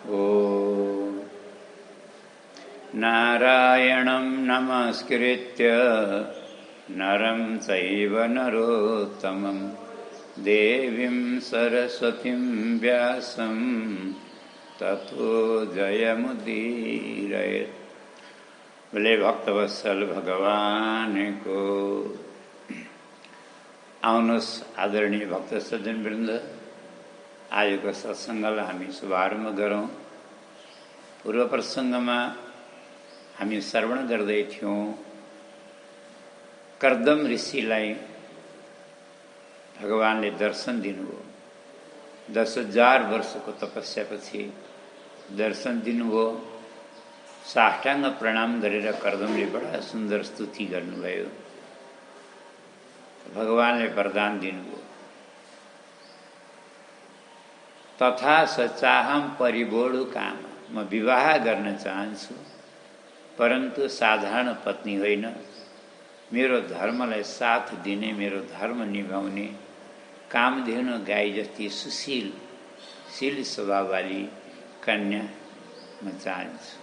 ॐ नारायणं नमस्कृत्य नरं चैव नरोत्तमं देवीं सरस्वतीं व्यासं ततो जयमुदीरयेत्। बोले भक्तवत्सल भगवान को। आउनुहोस् आदरणीय भक्त सज्जनवृन्द, आजको सत्सङ्गलाई हामी शुभारम्भ गरौँ। पूर्व प्रसङ्गमा हामी श्रवण गर्दै थियौँ कर्दम ऋषिलाई भगवानले दर्शन दिनुभयो। 10,000 वर्षको तपस्यापछि दर्शन दिनुभयो। साष्टाङ्ग प्रणाम गरेर कर्दमले बडा सुन्दर स्तुति गर्नुभयो। भगवानले वरदान दिनुभयो, तथा सचाहम परिबोढु काम, म विवाह गर्न चाहन्छु, परन्तु साधारण पत्नी होइन, मेरो धर्मलाई साथ दिने, मेरो धर्म निभाउने कामधेनु गाई जस्ती सुशील शील स्वभाववाली कन्या म चाहन्छु।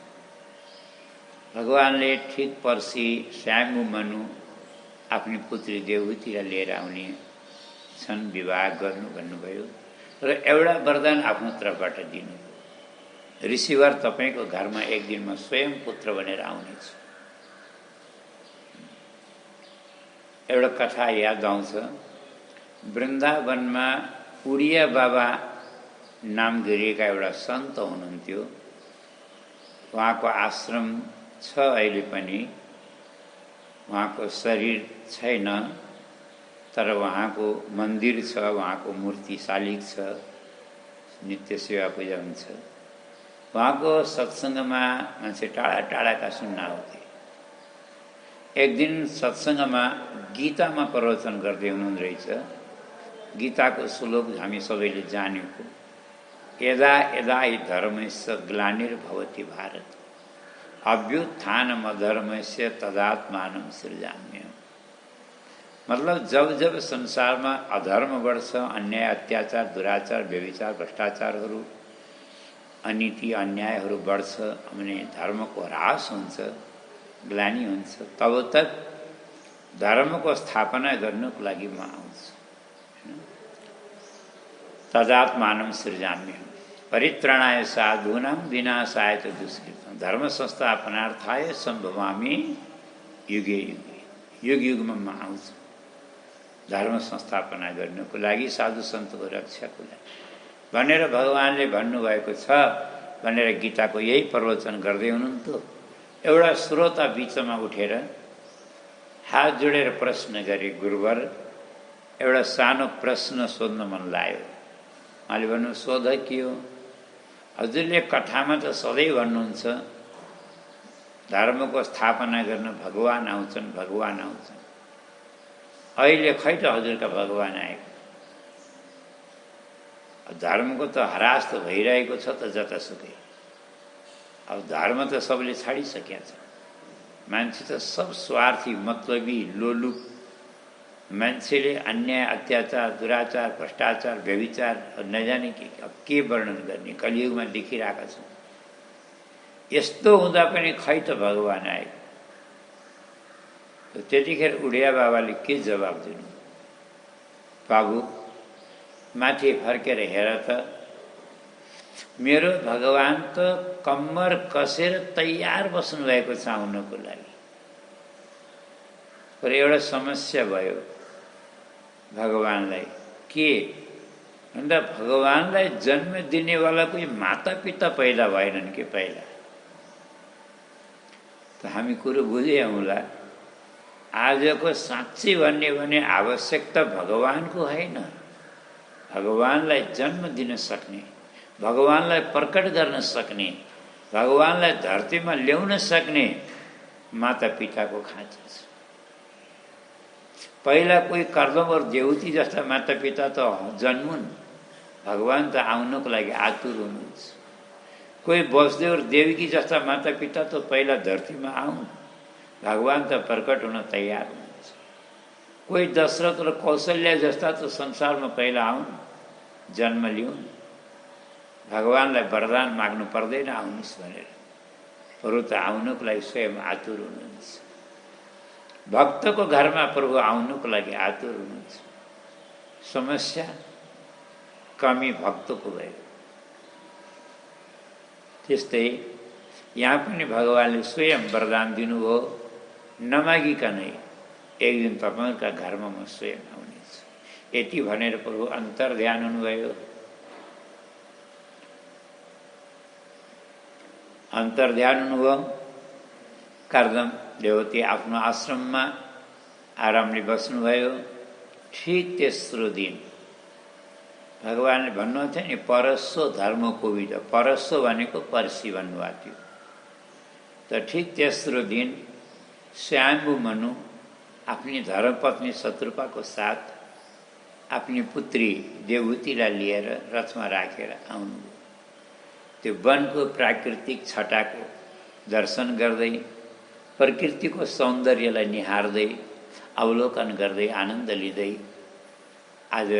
भगवानले ठिक पर्सि स्वयम्भू मनु आफ्नी पुत्री देवहूतिलाई लिएर आउने छन्, विवाह गर्नु भन्नुभयो र एउटा वरदान आफ्नो तर्फबाट दिनु, ऋषिवर तपाईको घरमा एक दिन म स्वयं पुत्र बनेर आउनेछु। एउटा कथा याद आउँछ, वृन्दावनमा उडिया बाबा नाम गरिएका एउटा सन्त हुनुहुन्थ्यो। उहाँको आश्रम छ अहिले पनि, उहाँको शरीर छैन, तर उहाँको मन्दिर छ, उहाँको मूर्ति शालिग छ, नित्य सेवा पूजा हुन्छ। उहाँको सत्सङ्गमा मान्छे टाढा टाढाका सुन्न आउँथे। एक दिन सत्सङ्गमा गीतामा प्रवचन गर्दै हुनुहुँदो रहेछ। गीताको श्लोक हामी सबैले जानेको, यदा यदा हि धर्मस्य ग्लानिर्भवति भारत अभ्युत्थानमधर्मस्य तदात्मानं सृजाम्यहम्। मतलब जब जब संसारमा अधर्म बढ्छ, अन्याय अत्याचार दुराचार व्यभिचार भ्रष्टाचारहरू अनीति अन्यायहरू बढ्छ भने धर्मको ह्रास हुन्छ, ग्लानि हुन्छ, तब तक धर्मको स्थापना गर्नको लागि म आउँछु। तदात्मानं सृजाम्यहम् परित्राणाय साधूनां विनाशाय च दुष्कृतां धर्म संस्थापनार्थाय सम्भवामि युगे युगे। युग युगमा म आउँछु धर्म संस्थापना गर्नको लागि, साधु सन्तको रक्षाको लागि भनेर भगवानले भन्नुभएको छ भनेर गीताको यही प्रवचन गर्दै हुनुहुन्थ्यो। एउटा श्रोता बीचमा उठेर हात जोडेर प्रश्न गरे, गुरुवर एउटा सानो प्रश्न सोध्न मन लाग्यो। उहाँले भन्नु, सोध के हो? हजुरले कथामा त सधैँ भन्नुहुन्छ धर्मको स्थापना गर्न भगवान आउँछन्, भगवान आउँछन्। अहिले खै त हजुरका भगवान आएको? धर्मको त ह्रास त भइरहेको छ त जतासुकै। अब धर्म त सबले छाडिसकेका छ। मान्छे त सब स्वार्थी, मतलबी, लोलुप। मान्छेले अन्याय अत्याचार दुराचार भ्रष्टाचार व्यभिचार नजाने के वर्णन गर्ने कलियुगमा देखिरहेका छौँ। यस्तो हुँदा पनि खै त भगवान आएको? त्यतिखेर उडिया बाबाले के जवाब दिनु? बाबु माथि फर्केर हेर त, मेरो भगवान त कम्मर कसेर तयार बस्नु भएको छ आउनको लागि। तर एउटा समस्या भयो भगवानलाई। के भन्दा भगवानलाई जन्म दिनेवाला कोही माता पिता पैदा भएनन् कि पहिला? त हामी कुरो बुझे होला। आजको साँच्चै भन्ने भने आवश्यकता भगवानको होइन, भगवानलाई जन्म दिन सक्ने, भगवानलाई प्रकट गर्न सक्ने, भगवानलाई धरतीमा ल्याउन सक्ने माता पिताको खाँचो छ। पहिला कोही कर्दम और देवती जस्ता माता पिता त जन्मुन्, भगवान त आउनको लागि आतुर हुनुहुन्छ। कोही वसुदेव और देवकी जस्ता माता पिता त पहिला धरतीमा आउन्, भगवान त प्रकट हुन तयार हुनुहुन्छ। कोही दशरथ र कौशल्या जस्ता त संसारमा पहिला आउन्, जन्म लिउन्, भगवानलाई वरदान माग्नु पर्दैन आउनुहोस् भनेर, प्रभु त आउनुको लागि स्वयं आतुर हुनुहुन्छ। भक्तको घरमा प्रभु आउनुको लागि आतुर हुनुहुन्छ। समस्या कमी भक्तको भयो। त्यस्तै यहाँ पनि भगवानले स्वयं वरदान दिनुभयो, नमागिकनै एक दिन तपाईँका घरमा म स्वयं आउनेछु, यति भनेर प्रभु अन्तर्ध्यान हुनुभयो। अन्तर्ध्यान हुनुभयो। कर्दम देवती आफ्नो आश्रममा आरामले बस्नुभयो। ठिक तेस्रो दिन भगवानले भन्नुभएको थियो नि, परस्व धर्म कोविद, परस्व भनेको पर्सि भन्नुभएको थियो। त ठिक तेस्रो दिन स्वयम्भू मनु आफ्नी धर्मपत्नी शत्रुपाको साथ आफ्नी पुत्री देवहूतिलाई लिएर रथमा राखेर आउनुभयो। त्यो वनको प्राकृतिक छटाको दर्शन गर्दै, प्रकृतिको सौन्दर्यलाई निहार्दै, अवलोकन गर्दै, आनन्द लिँदै आज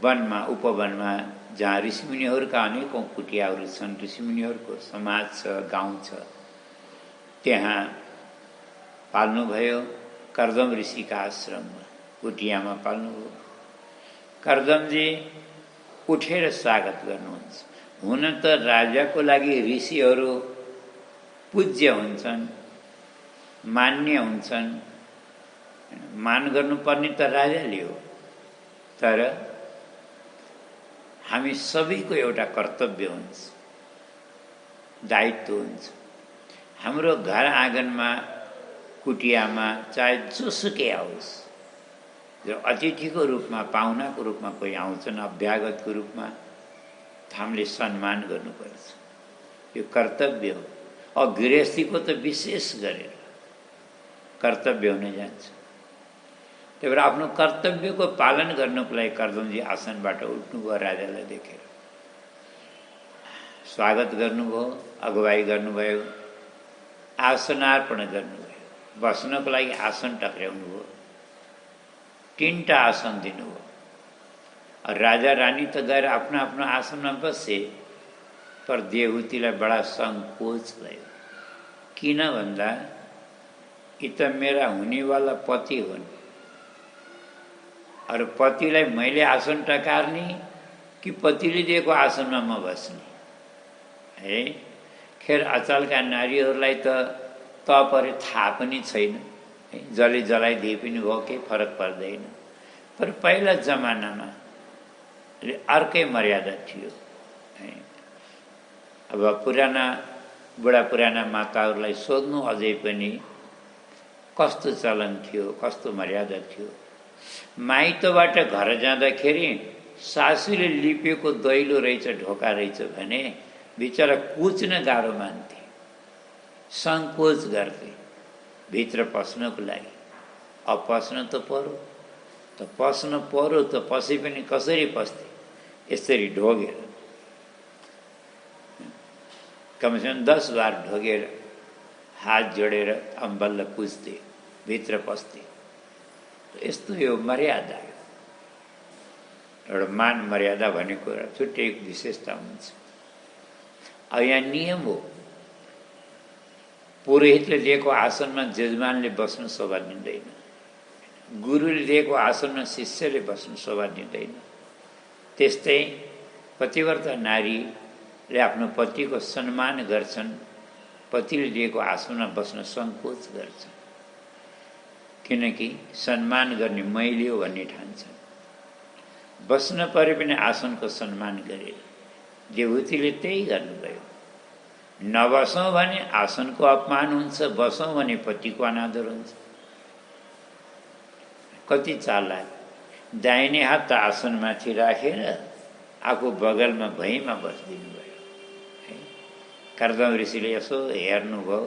वनमा, उपवनमा जहाँ ऋषिमुनिहरूका अनेकौँ कुटियाहरू छन्, ऋषिमुनिहरूको समाज छ, गाउँ छ, त्यहाँ पाल्नुभयो। कर्दम ऋषिका आश्रममा कुटियामा पाल्नुभयो। कर्दमजी उठेर स्वागत गर्नुहुन्छ। हुन त राजाको लागि ऋषिहरू पूज्य हुन्छन्, मान्य हुन्छन्, मान गर्नुपर्ने त राजाले हो। तर हामी सबैको एउटा कर्तव्य हुन्छ, दायित्व हुन्छ। हाम्रो घर आँगनमा, कुटियामा चाहे जोसुकै आओस्, जो अतिथिको रूपमा, पाहुनाको रूपमा कोही आउँछन्, अभ्यागतको रूपमा, हामीले सम्मान गर्नुपर्छ। यो कर्तव्य हो। और गृहस्थीको त विशेष गरेर कर्तव्य हुन जान्छ। त्यही भएर आफ्नो कर्तव्यको पालन गर्नको लागि कर्दमजी आसनबाट उठ्नुभयो। राजालाई देखेर स्वागत गर्नुभयो, अगुवाई गर्नुभयो, आसनार्पण गर्नुभयो, बस्नको लागि आसन टक्र्याउनुभयो, 3टा आसन दिनुभयो। और राजा रानी त गएर आफ्नो आफ्नो आसनमा बसे, पर देवहूतिलाई बडा सङ्कोच भयो। किन भन्दा यी त मेरा हुनेवाला पति हुन्, और पतिलाई मैले आसन टकार्ने कि पतिले दिएको आसनमा म बस्ने है। खेर अचलका नारीहरूलाई त तपरे थाहा पनि छैन, जसले जलाइदिए पनि भयो, केही फरक पर्दैन। पर पहिला जमानामा अर्कै मर्यादा थियो है। अब बुढा पुराना माताहरूलाई सोध्नु अझै पनि कस्तो चलन थियो, कस्तो मर्यादा थियो। माइतबाट घर जाँदाखेरि सासूले लिपेको दैलो रहेछ, ढोका रहेछ भने बिचरा कुच्न गाह्रो मान्थे, सङ्कोच गर्थे भित्र पस्नको लागि। अब पस्न त पर्यो, त पसे पनि कसरी पस्थे? यसरी ढोगेर, कमसेकम 10 बार ढोगेर, हात जोडेर अम्बल्ल पुज्थे, भित्र पस्थे। यस्तो यो मर्यादा, एउटा मान मर्यादा भनेको एउटा छुट्टै विशेषता हुन्छ। अब यहाँ नियम हो, पुरोहितले दिएको आसनमा जजमानले बस्नु शोभा दिँदैन, गुरुले दिएको आसनमा शिष्यले बस्नु शोभा दिँदैन। त्यस्तै पतिव्रता नारीले आफ्नो पतिको सम्मान गर्छन्, पतिले दिएको आसनमा बस्न सङ्कोच गर्छन्, किनकि सम्मान गर्ने मैले हो भन्ने ठान्छन्। बस्न परे पनि आसनको सम्मान गरेर देवहूतिले त्यही गर्नुभयो। नबसौँ भने आसनको अपमान हुन्छ, बसौँ भने पतिको अनादर हुन्छ। कति चालाक! दाहिने हात त आसनमाथि राखेर आफू बगलमा भैँमा बसिदिनु भयो है। कर्दम ऋषिले यसो हेर्नुभयो,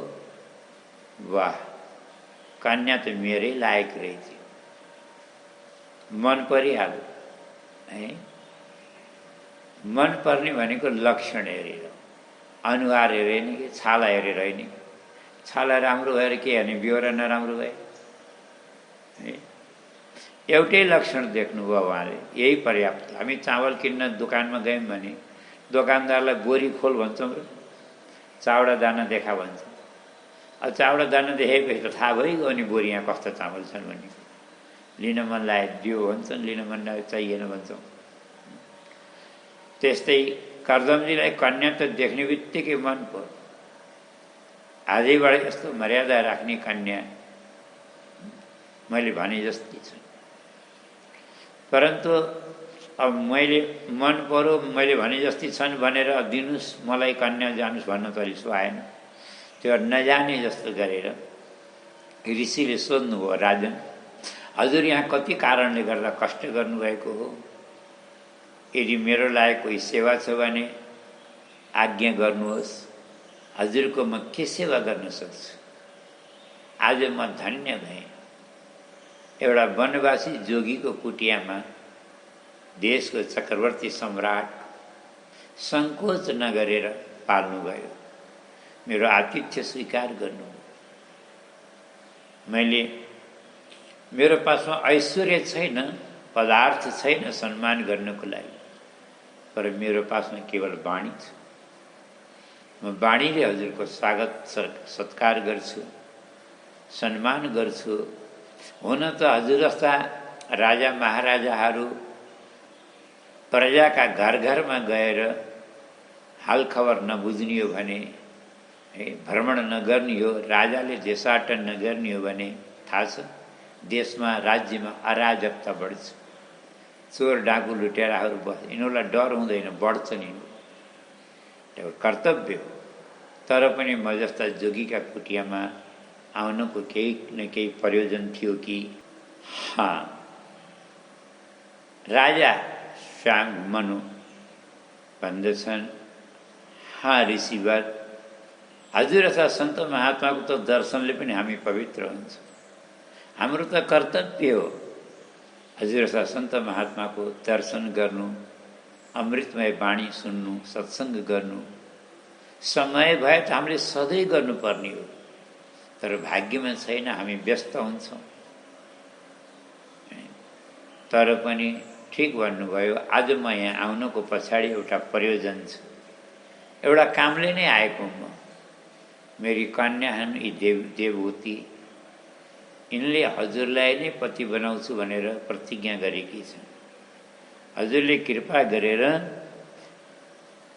वाह, कन्या त मेरै लायक रहेछ, मन परिहाल्यो है। मन पर्ने भनेको लक्षण हेरेर, अनुहार हेरेन कि छाला हेरेर होइन। छाला राम्रो भएर के भने बेहोरा नराम्रो भयो है। एउटै लक्षण देख्नुभयो उहाँले, यही पर्याप्त। हामी चावल किन्न दोकानमा गयौँ भने दोकानदारलाई बोरी खोल भन्छौँ र चाउडा दाना देखा भन्छौँ। अब चाउडा दाना देखेपछि त थाहा भइगयो नि बोरी यहाँ कस्तो चामल छन् भन्ने। लिन मन लाग्यो दियो भन्छन्, लिन मन लाग्यो चाहिएन भन्छौँ। त्यस्तै कर्दमजीलाई कन्या त देख्ने बित्तिकै मन पर्यो। आजैबाट यस्तो मर्यादा राख्ने कन्या मैले भने जस्तै छ। परन्तु अब मैले मन पर्यो, मैले भने जस्तै छन् भनेर दिनुहोस् मलाई कन्या जानुहोस् भन्न त रिस आएन। त्यो नजाने जस्तो गरेर ऋषिले सोध्नुभयो, राजन हजुर यहाँ कति कारणले गर्दा कष्ट गर्नुभएको हो? यदि मेरो लागि कोही सेवा छ भने आज्ञा गर्नुहोस्, हजुरको म के सेवा गर्न सक्छु? आज म धन्य भएँ। एउटा वनवासी जोगीको कुटियामा देशको चक्रवर्ती सम्राट सङ्कोच नगरेर पाल्नुभयो। मेरो आतिथ्य स्वीकार गर्नु। मेरो पासमा ऐश्वर्य छैन, पदार्थ छैन सम्मान गर्नको लागि, तर मेरो पासमा केवल वाणी छ। म वाणीले हजुरको स्वागत सत्कार गर्छु, सम्मान गर्छु। हुन त हजुर जस्ता राजा महाराजाहरू प्रजाका घर घरमा गएर हाल खबर नबुझ्ने हो भने, भ्रमण नगर्ने हो, राजाले देशाटन नगर्ने हो भने थाहा छ देशमा राज्यमा अराजकता बढ्छ। चोर डाकु लुटेराहरू बस, यिनीहरूलाई डर हुँदैन, बढ्छन् यिनीहरू। एउटा कर्तव्य हो। तर पनि म जस्ता जोगीका कुटियामा आउनको केही न केही प्रयोजन थियो कि? राजा श्याम मनु भन्दछन्, ऋषिवर हजुर अथवा सन्त महात्माको त दर्शनले पनि हामी पवित्र हुन्छ। हाम्रो त कर्तव्य हो हजुर अथवा सन्त महात्माको दर्शन गर्नु, अमृतमय वाणी सुन्नु, सत्सङ्ग गर्नु। समय भए त हामीले सधैँ गर्नुपर्ने हो, तर भाग्यमा छैन, हामी व्यस्त हुन्छौँ। तर पनि ठिक भन्नुभयो। आज म यहाँ आउनको पछाडि एउटा प्रयोजन छ, एउटा कामले नै आएको म। मेरी कन्या हुन् यी देवहूति, यिनले हजुरलाई नै पति बनाउँछु भनेर प्रतिज्ञा गरेकी छन्। हजुरले कृपा गरेर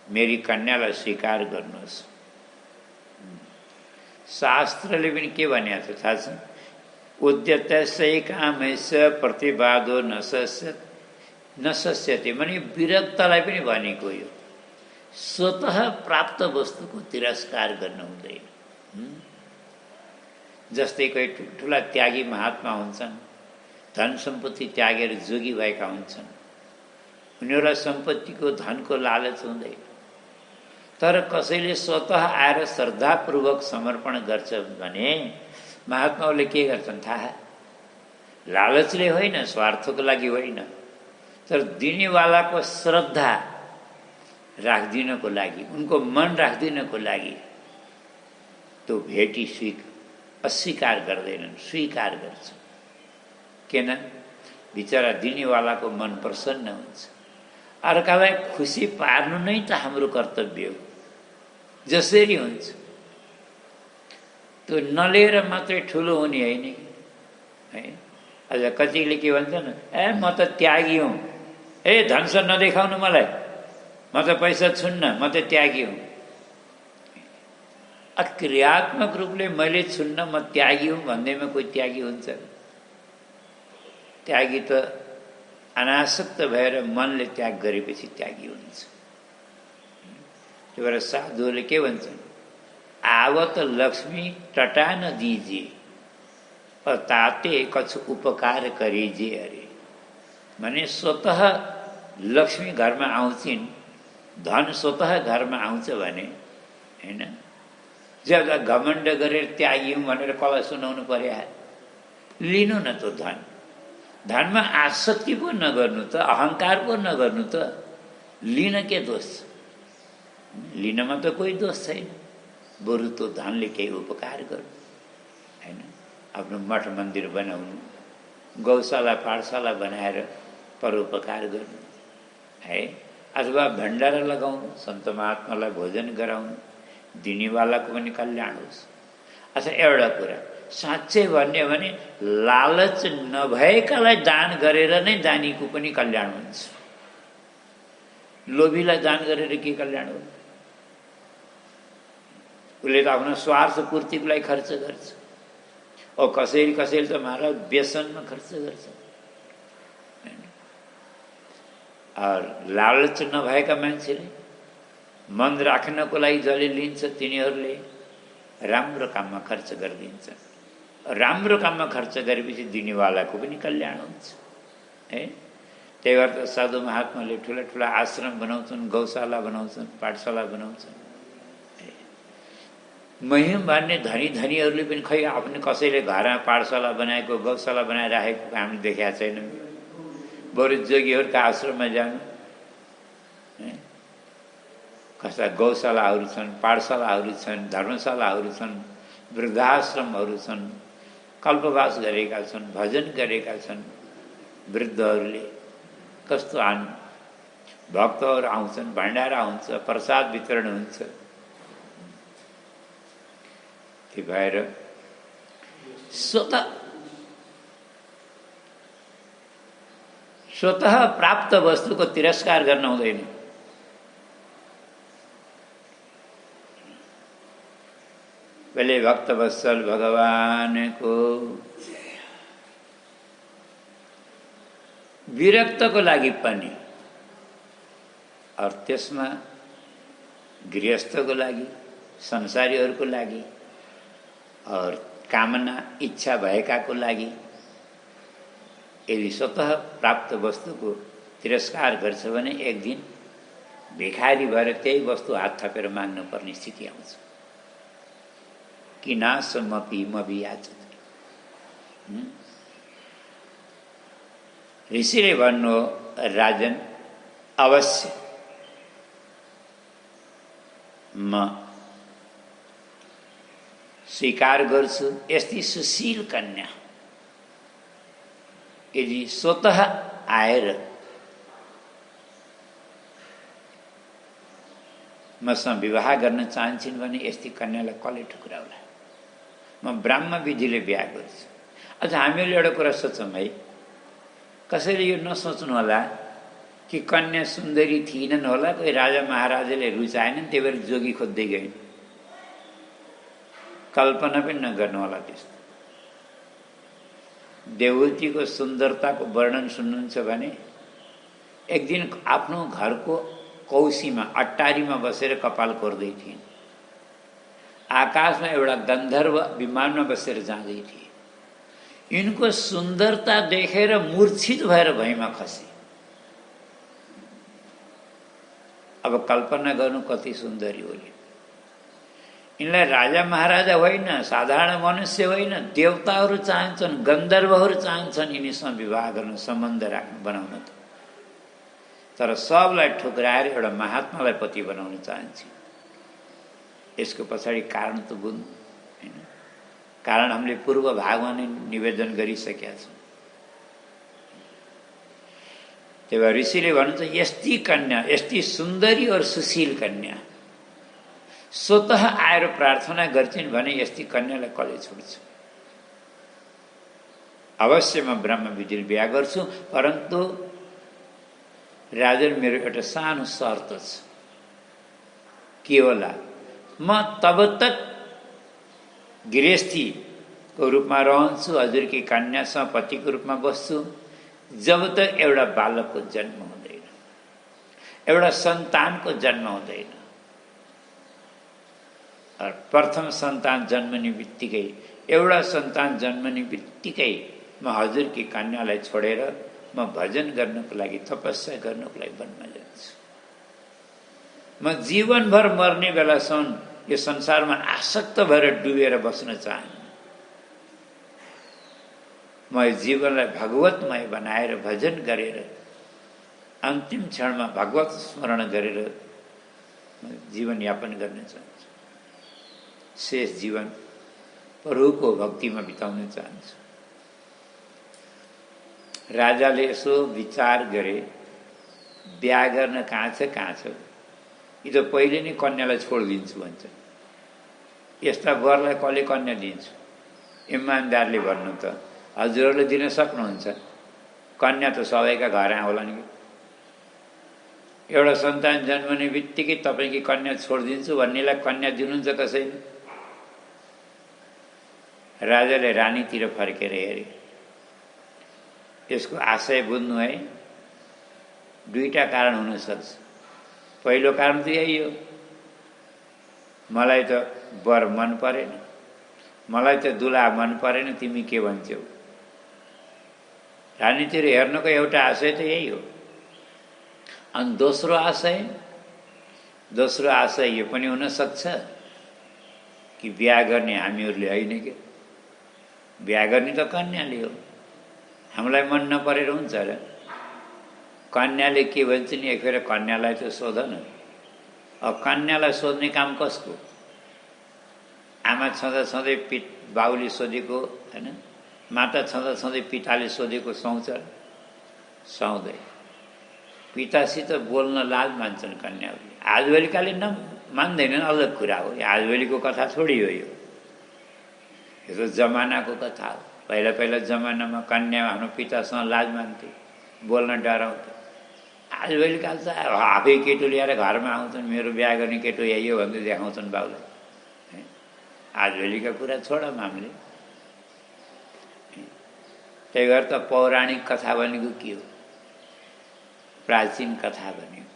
मेरी कन्यालाई स्वीकार गर्नुहोस्। शास्त्रले पनि के भनेको छ थाहा छ? उद्यतस्यै कामस्य प्रतिवादो न सस्यते। भने विरक्तलाई पनि भनेको यो स्वतः प्राप्त वस्तुको तिरस्कार गर्नु हुँदैन। जस्तै कोही ठुला त्यागी महात्मा हुन्छन्, धन सम्पत्ति त्यागेर जोगी भएका हुन्छन्, उनीहरूलाई सम्पत्तिको धनको लालच हुँदैन। तर कसैले स्वतः आएर श्रद्धापूर्वक समर्पण गर्छ भने महात्माहरूले के गर्छन् थाहा? लालचले होइन, स्वार्थको लागि होइन, तर दिनेवालाको श्रद्धा राखिदिनको लागि, उनको मन राखिदिनको लागि त्यो भेटी अस्वीकार गर्दैनन्, स्वीकार गर्छन्। किन? बिचरा दिनेवालाको मन प्रसन्न हुन्छ। अर्कालाई खुसी पार्नु नै त हाम्रो कर्तव्य हो। जसरी हुन्छ त्यो नलिएर मात्रै ठुलो हुने होइन है। अझ कतिले के भन्छन्, म त त्यागी हुँ, धनसन नदेखाउनु मलाई, म त पैसा छुन्न, म त त्यागी हुँ। क्रियात्मक रूपले मैले छुन्न, म त्यागी हुँ भन्दैमा कोही त्यागी हुन्छ? त्यागी त अनासक्त भएर मनले त्याग गरेपछि त्यागी हुन्छ। त्यही भएर साधुहरूले के भन्छन्? आवत लक्ष्मी टटा न दीजिए और ताते कछु उपकार करिजिए। अरे भने स्वतः लक्ष्मी घरमा आउँछिन्, धन स्वतः घरमा आउँछ भने हैन, ज्यादा घमण्ड गरेर त्याग्यौँ भनेर कसलाई सुनाउनु पर्यो? लिनु न त धन। धनमा आसक्ति पो नगर्नु त, अहङ्कार पो नगर्नु त, लिन के दोष? लिनमा त कोही दोष छैन। बरु त धनले केही उपकार गर्नु हैन। आफ्नो मठ मन्दिर बनाउनु, गौशाला पाठशाला बनाएर परोपकार गर्नु है। अथवा भण्डारा लगाउनु, सन्त महात्मालाई भोजन गराउनु, दिनेवालाको पनि कल्याण होस्। अच्छा, एउटा कुरा साँच्चै भन्ने हो भने लालच नभएकालाई दान गरेर नै दानीको पनि कल्याण हुन्छ। लोभीलाई दान गरेर के कल्याण हो? उसले त आफ्नो स्वार्थ पूर्तिको लागि खर्च गर्छ। ओ कसैले त महाराज व्यसनमा खर्च गर्छ। लालच नभएका मान्छेले मन राख्नको लागि जसले लिन्छ तिनीहरूले राम्रो काममा खर्च गरिदिन्छ। राम्रो काममा खर्च गरेपछि दिनेवालाको पनि कल्याण हुन्छ है। त्यही भएर त साधु महात्माले ठुला ठुला आश्रम बनाउँछन्, गौशाला बनाउँछन्, पाठशाला बनाउँछन्। महिम भन्ने धनीहरूले पनि खै आफ्नो कसैले घरमा पाठशाला बनाएको, गौशाला बनाइराखेको हामीले देखेका छैनौँ। बरु जोगीहरूका आश्रममा जानु, कस्ता गौशालाहरू छन्, पाठशालाहरू छन्, धर्मशालाहरू छन्, वृद्धाश्रमहरू छन्, कल्पवास गरेका छन्, भजन गरेका छन्। वृद्धहरूले कस्तो भक्तहरू आउँछन्, भण्डारा हुन्छ, प्रसाद वितरण हुन्छ। त्यही भएर स्वतः प्राप्त वस्तुको तिरस्कार गर्न हुँदैन। पहले भक्तवत्सल भगवानको विरक्तको लागि पनि, और त्यसमा गृहस्थको लागि, संसारीहरूको लागि, और कामना इच्छा भएकाको लागि यदि स्वतः प्राप्त वस्तुको तिरस्कार गर्छ भने एक दिन भिखारी भएर त्यही वस्तु हात थापेर माग्नु पर्ने स्थिति आउँछ। किनासमपि मभियाचत। ऋषिले भन्नु, राजन अवश्य म स्वीकार गर्छु यस्ती सुशील कन्या यदि स्वतः आएर मसँग विवाह गर्न चाहन्छन् भने यस्ती कन्यालाई कसले ठुक्राउला? म ब्राह्मण विधिले बिहा गर्छु। अझ हामीहरूले एउटा कुरा सोचौँ है, कसैले यो नसोच्नु होला कि कन्या सुन्दरी थिएनन् होला, कोही राजा महाराजाले रुचाएनन् त्यही भएर जोगी खोज्दै गइन्। कल्पना पनि नगर्नु होला त्यस्तो। देवतीको सुन्दरताको वर्णन सुन्नुहुन्छ भने एक दिन आफ्नो घरको कौसीमा अट्टारीमा बसेर कपाल कोर्दै थिइन्। आकाशमा एउटा गन्धर्व विमानमा बसेर जाँदै थिए। यिनको सुन्दरता देखेर मूर्छित भएर भुइँमा खसे। अब कल्पना गर्नु कति सुन्दरी होली। यिनलाई राजा महाराजा होइन, साधारण मनुष्य होइन, देवताहरू चाहन्छन्, गन्धर्वहरू चाहन्छन् यिनीसँग विवाह गर्न, सम्बन्ध राख्न, बनाउन। तर सबलाई ठुक्राएर एउटा महात्मालाई पति बनाउन चाहन्छ। यसको पछाडि कारण त बुझ्नु हैन। कारण हामीले पूर्व भागमा नै निवेदन गरिसकेका छौँ। त्यही भएर ऋषिले भन्नुहुन्छ यस्ती कन्या, यस्ती सुन्दरी और सुशील कन्या स्वतः आएर प्रार्थना गर्छिन् भने यस्ती कन्यालाई कसले छोड्छ? अवश्य म ब्रह्म विधिले बिहा गर्छु, परन्तु राजन मेरो एउटा सानो शर्त छ। के होला? म तब तक गृहस्थीको रूपमा रहन्छु, हजुरकी कन्यासँग पतिको रूपमा बस्छु, जब तक एउटा बालकको जन्म हुँदैन, एउटा सन्तानको जन्म हुँदैन। प्रथम सन्तान जन्मने बित्तिकै, एउटा सन्तान जन्मने बित्तिकै म हजुरकी कन्यालाई छोडेर म भजन गर्नको लागि, तपस्या गर्नको लागि वनमा जान्छु। म जीवनभर मर्ने बेलासम्म यो संसारमा आसक्त भएर डुबेर बस्न चाहन्न। म जीवनलाई भगवतमय बनाएर भजन गरेर अन्तिम क्षणमा भगवत स्मरण गरेर जीवन यापन गर्न चाहन्छु। शेष जीवन प्रभुको भक्तिमा बिताउन चाहन्छु। राजाले यसो विचार गरे, बिहा गर्न कहाँ छ यी त पहिले नै कन्यालाई छोडिदिन्छु भन्छ। यस्ता वरलाई कसले कन्या दिन्छु? इमान्दारले भन्नु त हजुरहरूले दिन सक्नुहुन्छ? कन्या त सबैका घर आउलान् कि। एउटा सन्तान जन्मने बित्तिकै तपाईँकी कन्या छोडिदिन्छु भन्नेलाई कन्या दिनुहुन्छ कसैले? राजाले रानीतिर फर्केर हेरे। यसको आशय बुझ्नु है, दुईटा कारण हुन सक्छ। पहिलो कारण त यही हो, मलाई त वर मन परेन, मलाई त दुला मन परेन, तिमी के भन्छौ? रानीतिर हेर्नको एउटा आशय त यही हो। अनि दोस्रो आशय यो पनि हुन सक्छ कि बिहा गर्ने हामीहरूले होइन के, बिहा गर्ने त कन्याले हो, हामीलाई मन नपरेर हुन्छ र? कन्याले के भन्छ नि, एक फेर कन्यालाई त सोध न। अब कन्यालाई सोध्ने काम कसको? आमा छँदा छँदै बाउले सोधेको होइन, माता छँदा छँदै पिताले सोधेको सुहाउँछ? सुहाउँदैन। पितासित बोल्न लाज मान्छन् कन्याहरूले। आजभोलिकाले मान्दैनन्, अलग कुरा हो। आजभोलिको कथा थोडी हो यो त जमानाको कथा हो। पहिला पहिला जमानामा कन्या आफ्नो पितासँग लाज मान्थे, बोल्न डराउँथे। आजभोलिकाल त आफै केटो ल्याएर घरमा आउँछन्, मेरो बिहा गर्ने केटो यही हो भन्दै देखाउँछन् बाउलाई। आजभोलिका कुरा छोडौँ हामीले। त्यही भएर त पौराणिक कथा भनेको के हो? प्राचीन कथा भनेको।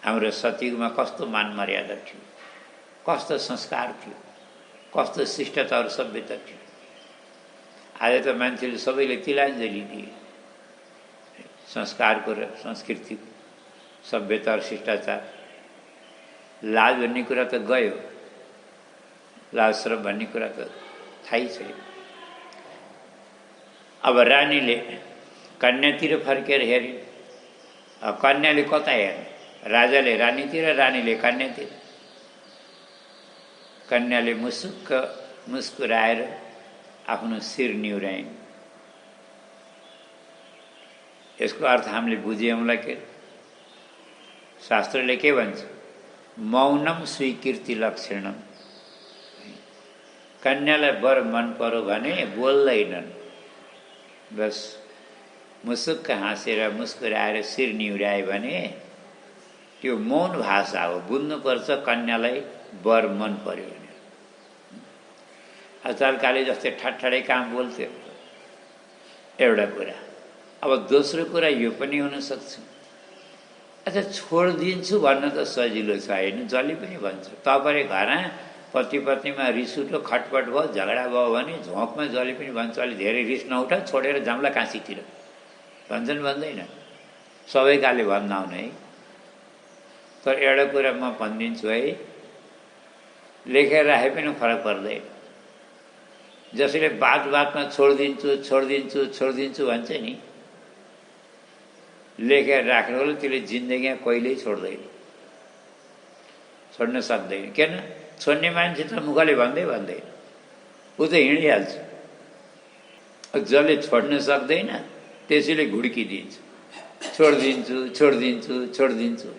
हाम्रो सतयुगमा कस्तो मान मर्यादा थियो, कस्तो संस्कार थियो, कस्तो शिष्टता और सभ्यता थियो। आज त मान्छेले सबैले तिलाञ्जली दिए। संस्कारको र संस्कृतिको, सभ्यता और शिष्टाचार। लाज भन्ने कुरा त गयो, लाज श्रम भन्ने कुरा त थाहै छैन। अब रानीले कन्यातिर फर्केर हेऱ्यो। अब कन्याले कता हेर्ने? राजाले रानीतिर, रानीले कन्यातिर। कन्याले मुसुक्क मुस्कुराएर आफ्नो शिर निहुराइन्। यसको अर्थ हामीले बुझ्यौँला के? शास्त्रले के भन्छ? मौनम स्वीकृति लक्षणम। कन्यालाई वर मन पर्यो भने बोल्दैनन्, बस मुसुक्क हाँसेर मुस्कुराएर शिर निहुरायो भने त्यो मौन भाषा हो। बुझ्नुपर्छ कन्यालाई वर मन पर्यो भने। अचालकाले जस्तै ठट्ठडै काम बोल्थ्यो, एउटा कुरा। अब दोस्रो कुरा यो पनि हुनसक्छ, अच्छा छोडिदिन्छु भन्न त सजिलो छ होइन, जसले पनि भन्छ। तपाईँले घरमा पति पत्नीमा रिस उठ्यो, खटपट भयो, झगडा भयो भने झोकमा जसले पनि भन्छ अलि धेरै रिस नउठा, छोडेर जाउँला काशीतिर भन्छन्, भन्दैन? सबैकाले भन्न आउने है। तर एउटा कुरा म भनिदिन्छु है, लेखेर राखे पनि फरक पर्दैन। जसले बातमा छोडिदिन्छु छोडिदिन्छु छोडिदिन्छु भन्छ नि, लेखेर राख्नु होला, त्यसले जिन्दगीमा कहिल्यै छोड्दैन, छोड्न सक्दैन। किन? छोड्ने मान्छे त मुखले भन्दै भन्दैन, ऊ त हिँडिहाल्छ। जसले छोड्न सक्दैन त्यसैले घुड्किदिन्छ, छोडिदिन्छु छोडिदिन्छु छोडिदिन्छु।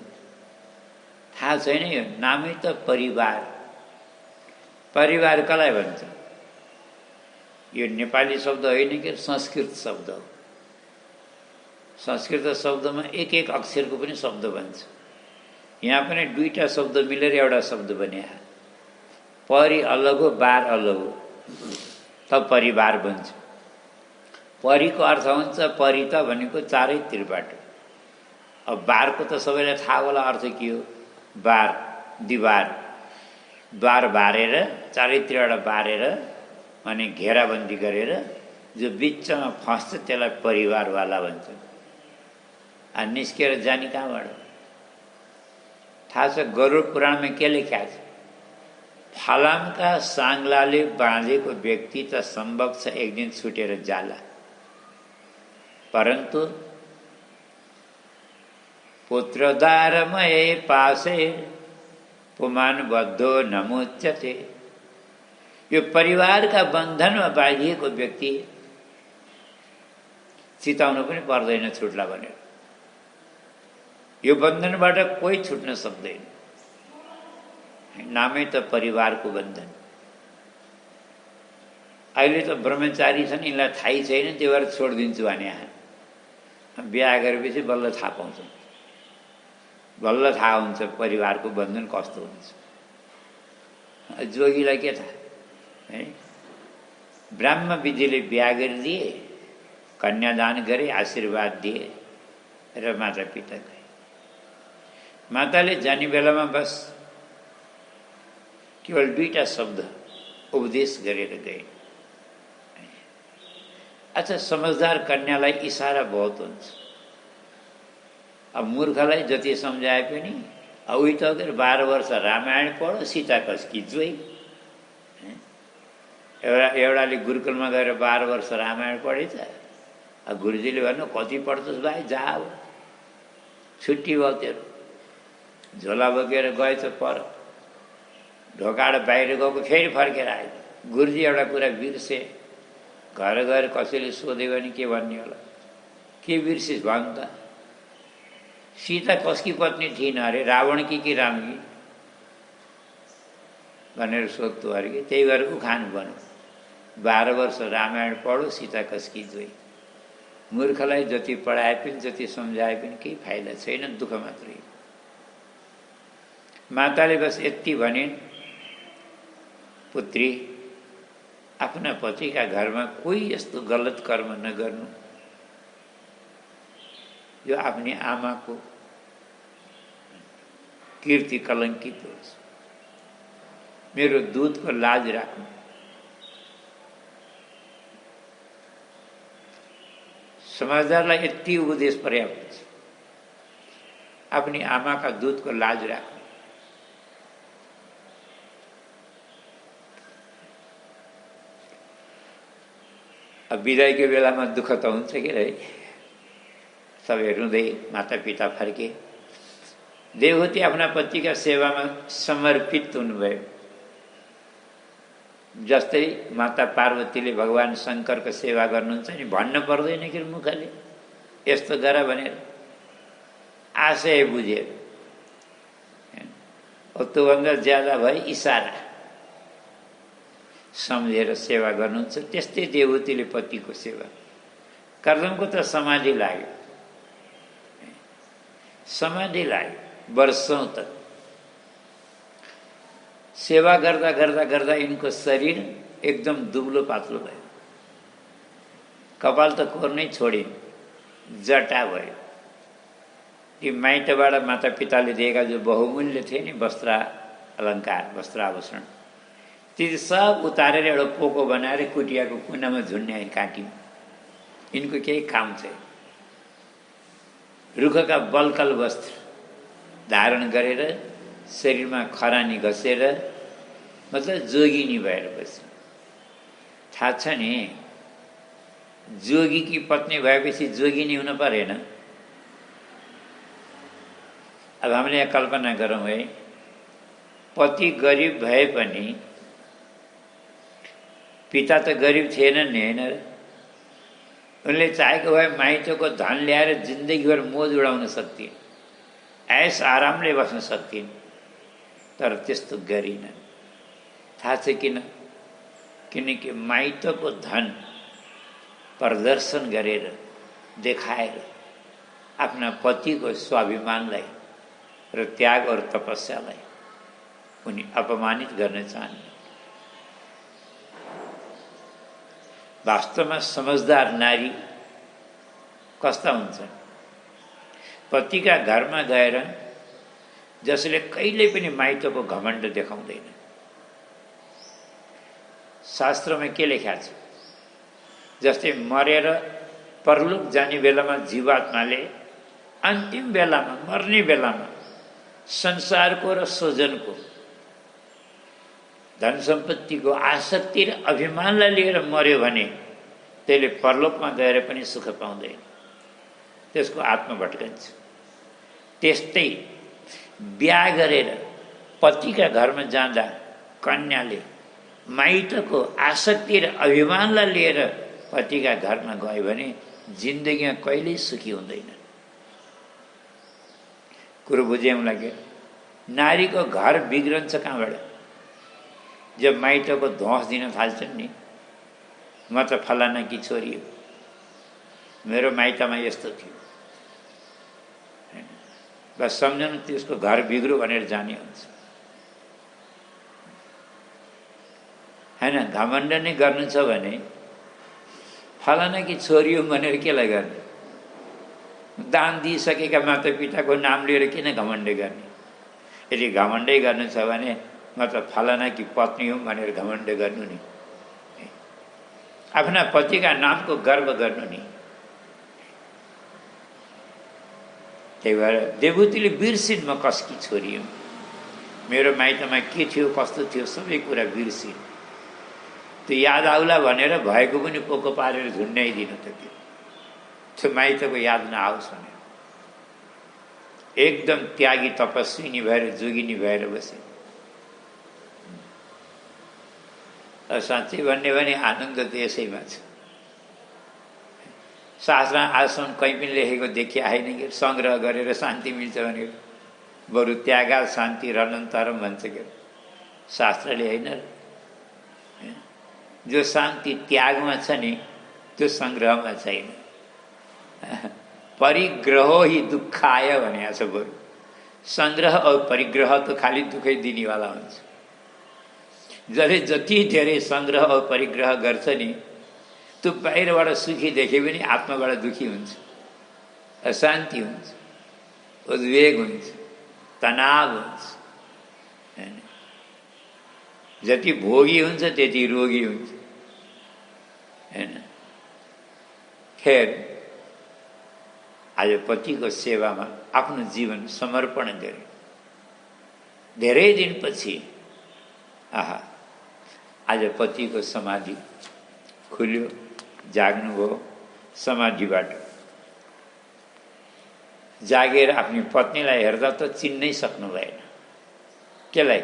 थाहा छैन यो नामै त परिवार। परिवार कसलाई भन्छ? यो नेपाली शब्द होइन कि संस्कृत शब्द हो। संस्कृत शब्दमा एक एक अक्षरको पनि शब्द भन्छ। यहाँ पनि दुईटा शब्द मिलेर एउटा शब्द बन्या। परि अलग हो, बार अलग हो, तब परिवार बन्छ। परिको अर्थ हुन्छ परित भनेको चारैतिरबाट। अब बारको त सबैलाई थाहा होला अर्थ के हो। बार दिवार, द्वार बारेर चारैतिरबाट बारेर अनि घेराबन्दी गरेर जो बिचमा फस्छ त्यसलाई परिवारवाला भन्छ। अनि निस्केर जाने कहाँबाट? थाहा छ गरुड पुराणमा के लेख्या छ? फलामका साङ्लाले बाँधेको व्यक्ति त सम्भव छ एक दिन छुटेर जाला, परन्तु पुत्रदारमय पासे पुमान बद्धो नमुच्यते। यो परिवारका बन्धनमा बाँधिएको व्यक्ति चिताउनु पनि पर्दैन छुट्ला भनेर। यो बन्धनबाट कोही छुट्न सक्दैन। नामै त परिवारको बन्धन। अहिले त ब्रह्मचारी छन्, यिनलाई थाहै छैन, त्यो भएर छोडिदिन्छु भने बिहा गरेपछि बल्ल थाहा पाउँछ, बल्ल थाहा हुन्छ परिवारको बन्धन कस्तो हुन्छ। जोगीलाई के थाहा है? ब्राह्म विधिले बिहा गरिदिए, कन्यादान गरे, आशीर्वाद दिए र माता पिता गए। माताले जाने बेलामा बस केवल 2टा शब्द उपदेश गरेर गए। अच्छा, समझदार कन्यालाई इशारा बहुत हुन्छ। अब मूर्खलाई जति सम्झाए पनि उही त अगर 12 वर्ष रामायण पढो, सीता कसकी जोई। एउटाले गुरुकुलमा गएर 12 वर्ष रामायण पढेछ। अब गुरुजीले भन्नु कति पढ्छस् भाइ, जा अब छुट्टी भयो तेरो। झोला बोकेर गएछ पर, ढोकाबाट बाहिर गएको, फेरि फर्केर आयो। गुरुजी एउटा कुरा बिर्से, घर गएर कसैले सोध्यो भने के भन्ने होला? के बिर्सिस् भन्नु त? सीता कसकी पत्नी थिइन अरे, रावण कि रामकी भनेर सोध्थ्यो अरे कि। त्यही भएर उखान भन्यो, 12 वर्ष रामायण पढो, सीता कसकी जोई। मूर्खलाई जति पढाए पनि जति सम्झाए पनि केही फाइदा छैन, दुःख मात्रै। माताले बस यति भनिन्, पुत्री, आफ्ना पतिका घरमा कोही यस्तो गलत कर्म नगर्नु, यो आफ्नी आमाको कीर्ति कलङ्कित होस्। मेरो दूधको लाज राख्नु। समझदारलाई यति उपदेश पर्याप्त छ। आफ्नी आमाका दूधको लाज राख्नु। अब बिदाईको बेलामा दुःख त हुन्छ कि है। सबै रुँदै माता पिता फर्के। देवहूति आफ्ना पतिका सेवामा समर्पित हुनुभयो। जस्तै माता पार्वतीले भगवान शङ्करको सेवा गर्नुहुन्छ नि, भन्न पर्दैन कि मुखले यस्तो गर भनेर, आशय बुझेर। त्योभन्दा ज्यादा भए इसारा सम्झेर सेवा गर्नुहुन्छ। त्यस्तै देवहूतिले पतिको सेवा। कर्दमको त समाधि लाग्यो, समाधि लाग्यो वर्षौं तक। सेवा गर्दा गर्दा गर्दा यिनको शरीर एकदम दुब्लो पातलो भयो। कपाल त कोर्नै छोडिन्, जटा भयो। ती माइतबाट माता पिताले दिएका जो बहुमूल्य थिए नि, वस्त्र अलङ्कार, वस्त्राभूषण, ती सब उतारेर एउटा पोको बनाएर कुटियाको कुनामा झुन्ड्याए काटीमा। यिनको केही काम छैन। रुखका बल्कल वस्त्र धारण गरेर शरीरमा खरानी घसेर, मतलब जोगिनी भएर बस्छ। थाहा छ नि, जोगीकी पत्नी भएपछि जोगिनी हुन परेन? अब हामीले यहाँ कल्पना गरौँ है, पति गरिब भए पनि पिता त गरिब थिएनन् नि, होइन र? उनले चाहेको भए माइतको धन ल्याएर जिन्दगीभर मोज उडाउन सक्थिन्, ऐस आरामले बस्न सक्थिन्, तर त्यस्तो गरिनन्। थाहा छ किन? किनकि माइतको धन प्रदर्शन गरेर, देखाएर आफ्ना पतिको स्वाभिमानलाई र त्याग और तपस्यालाई उनी अपमानित गर्न चाहन्थे। वास्तवमा समझदार नारी कस्ता हुन्छन्? पतिका घरमा गएर जसले कहिले पनि माइतको घमण्ड देखाउँदैन। शास्त्रमा के लेख्या छ? जस्तै मरेर परलोक जाने बेलामा जीवात्माले अन्तिम बेलामा, मर्ने बेलामा संसारको र स्वजनको, धन सम्पत्तिको आसक्ति र अभिमानलाई लिएर मर्यो भने त्यसले परलोकमा गएर पनि सुख पाउँदैन, त्यसको आत्मा भट्कन्छ। त्यस्तै बिहा गरेर पतिका घरमा जाँदा कन्याले माइतको आसक्ति र अभिमानलाई लिएर पतिका घरमा गयो भने जिन्दगीमा कहिल्यै सुखी हुँदैन। कुरो बुझे लाग्यो। नारीको घर बिग्रन्छ कहाँबाट? जब माइतको धोस दिन थाल्छन् नि, म त फलाना कि छोरी हो, मेरो माइतमा यस्तो थियो, बस सम्झनु त्यसको घर बिग्रो भनेर जाने हुन्छ हैन। घमण्ड नै गर्नु छ भने फलाना कि छोरी हो भनेर केलाई गर्ने? दान दिइसकेका माता पिताको नाम लिएर किन घमण्ड गर्ने? यदि घमण्डै गर्नु छ भने म त फलाना कि पत्नी हुँ भनेर घमण्ड गर्नु नि। आफ्ना पतिका नामको गर्व गर्नु नि। त्यही भएर देवहूतिले बिर्सिन् म कसकी छोरी हुँ, मेरो माइतमा के थियो कस्तो थियो सबै कुरा बिर्सिन्। त्यो याद आउला भनेर भएको पनि पोको पारेर झुन्ड्याइदिनु त त्यो माइतको याद नआओस् भनेर एकदम त्यागी तपस्विनी भएर जोगिनी भएर बसे। साँच्चै भन्ने भने आनन्द त यसैमा छ। शास्त्र आश्रम कहीँ पनि लेखेको देखि आएन कि सङ्ग्रह गरेर शान्ति मिल्छ भनेर, बरु त्यागा शान्ति रनन्तरम भन्छ के शास्त्रले। होइन, जो शान्ति त्यागमा छ नि त्यो सङ्ग्रहमा छैन। परिग्रहो ही दुःखाय भनेको छ। बरु सङ्ग्रह और परिग्रह त खालि दुःखै दिनेवाला हुन्छ। जसले जति धेरै सङ्ग्रह और परिग्रह गर्छ नि त्यो बाहिरबाट सुखी देखे पनि आत्माबाट दुखी हुन्छ, अशान्ति हुन्छ, उद्वेग हुन्छ, तनाव हुन्छ। जति भोगी हुन्छ त्यति रोगी हुन्छ हैन। खेर आज पतिको सेवामा आफ्नो जीवन समर्पण गरे। धेरै दिनपछि आहा आज पतिको समाधि खुल्यो, जाग्नुभयो। समाधिबाट जागेर आफ्नो पत्नीलाई हेर्दा त चिन्नै सक्नु भएन। केलाई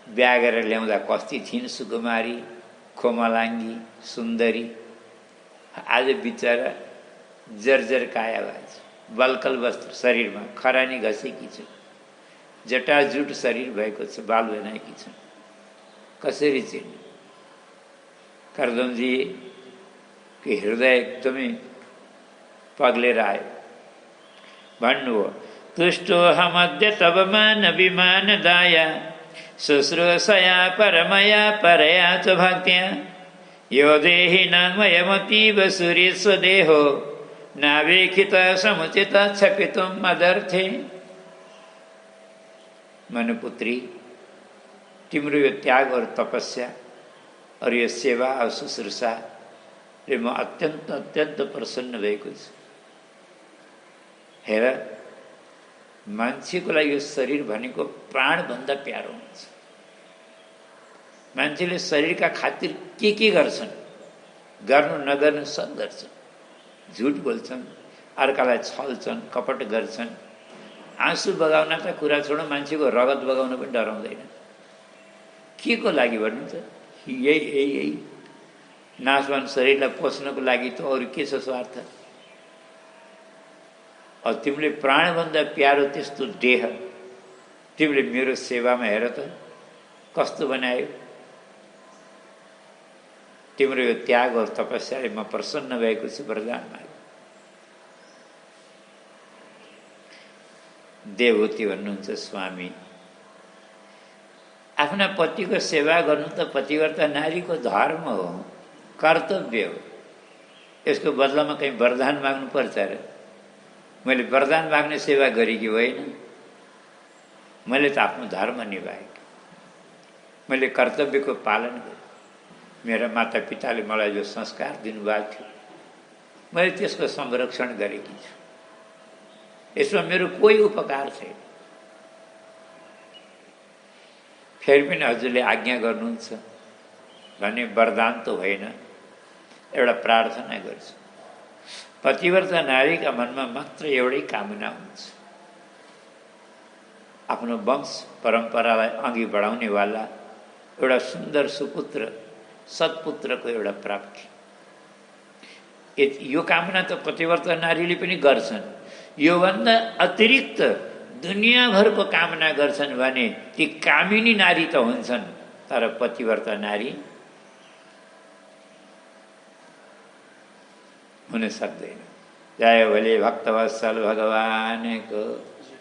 बिहा गरेर ल्याउँदा कस्ती थिइन्, सुकुमारी, कोमलाङ्गी, सुन्दरी। आज बिचरा जर्जर काया भएछ, बल्कल वस्त्र शरीरमा, खरानी घसेकी छ, जटाजुट शरीर भएको छ, बाल बनाएकी छ। कसरी चिन्ने? कर्दमजी को हृदय एकदमै पग्लेर आयो। भन्नुभयो, तुष्टोऽहमद्य तव मान विमान दाया शुश्रूषया परमया परया च भक्त्या यो देहि नान्वयमतीव सूर्यस्वदेहो नावेक्षित समुचित क्षपितुं मदर्थे। मनुपुत्री, तिम्रो यो त्याग और तपस्या और यो सेवा और शुश्रूषा रे म अत्यन्त अत्यन्त प्रसन्न भएको छु। हेर, मान्छेको लागि यो शरीर भनेको प्राणभन्दा प्यारो हुन्छ। मान्छेले शरीरका खातिर के गर्छन्, गर्नु नगर्नु सब गर्छन्। झुट बोल्छन्, अर्कालाई छल्छन्, कपट गर्छन्। आँसु बगाउन त कुरा छोडौँ, मान्छेको रगत बगाउन पनि डराउँदैन। के को लागि भन्नु त? यही नाशवान शरीरलाई पोस्नको लागि त अरू के छ स्वार्थ? अब तिमीले प्राणभन्दा प्यारो त्यस्तो देह तिमीले मेरो सेवामा हेर त कस्तो बनायो। तिम्रो यो त्याग और तपस्याले म प्रसन्न भएको छु, वरदान माग। देवहूति भन्नुहुन्छ, स्वामी आफ्ना पतिको सेवा गर्नु त पतिव्रता नारीको धर्म हो, कर्तव्य हो। यसको बदलामा कहीँ वरदान माग्नु पर्छ र? मैले वरदान माग्ने सेवा गरेकी होइन, मैले त आफ्नो धर्म निभाएँ। मैले कर्तव्यको पालन गरेँ। मेरा माता पिताले मलाई जो संस्कार दिनुभएको थियो मैले त्यसको संरक्षण गरेकी छु। यसमा मेरो कोही उपकार छैन। फेरि पनि हजुरले आज्ञा गर्नुहुन्छ भने वरदान त होइन, एउटा प्रार्थना गर्छु। पतिव्रता नारीका मनमा मात्र एउटै कामना हुन्छ, आफ्नो वंश परम्परालाई अघि बढाउनेवाला एउटा सुन्दर सुपुत्र सत्पुत्रको एउटा प्राप्ति। यो कामना त पतिव्रता नारीले पनि गर्छन्। योभन्दा अतिरिक्त दुनियाँभरको कामना गर्छन् भने ती कामिनी नारी त हुन्छन्, तर पतिव्रता नारी हुन सक्दैन। जय भोले भक्तवत्सल भगवानको।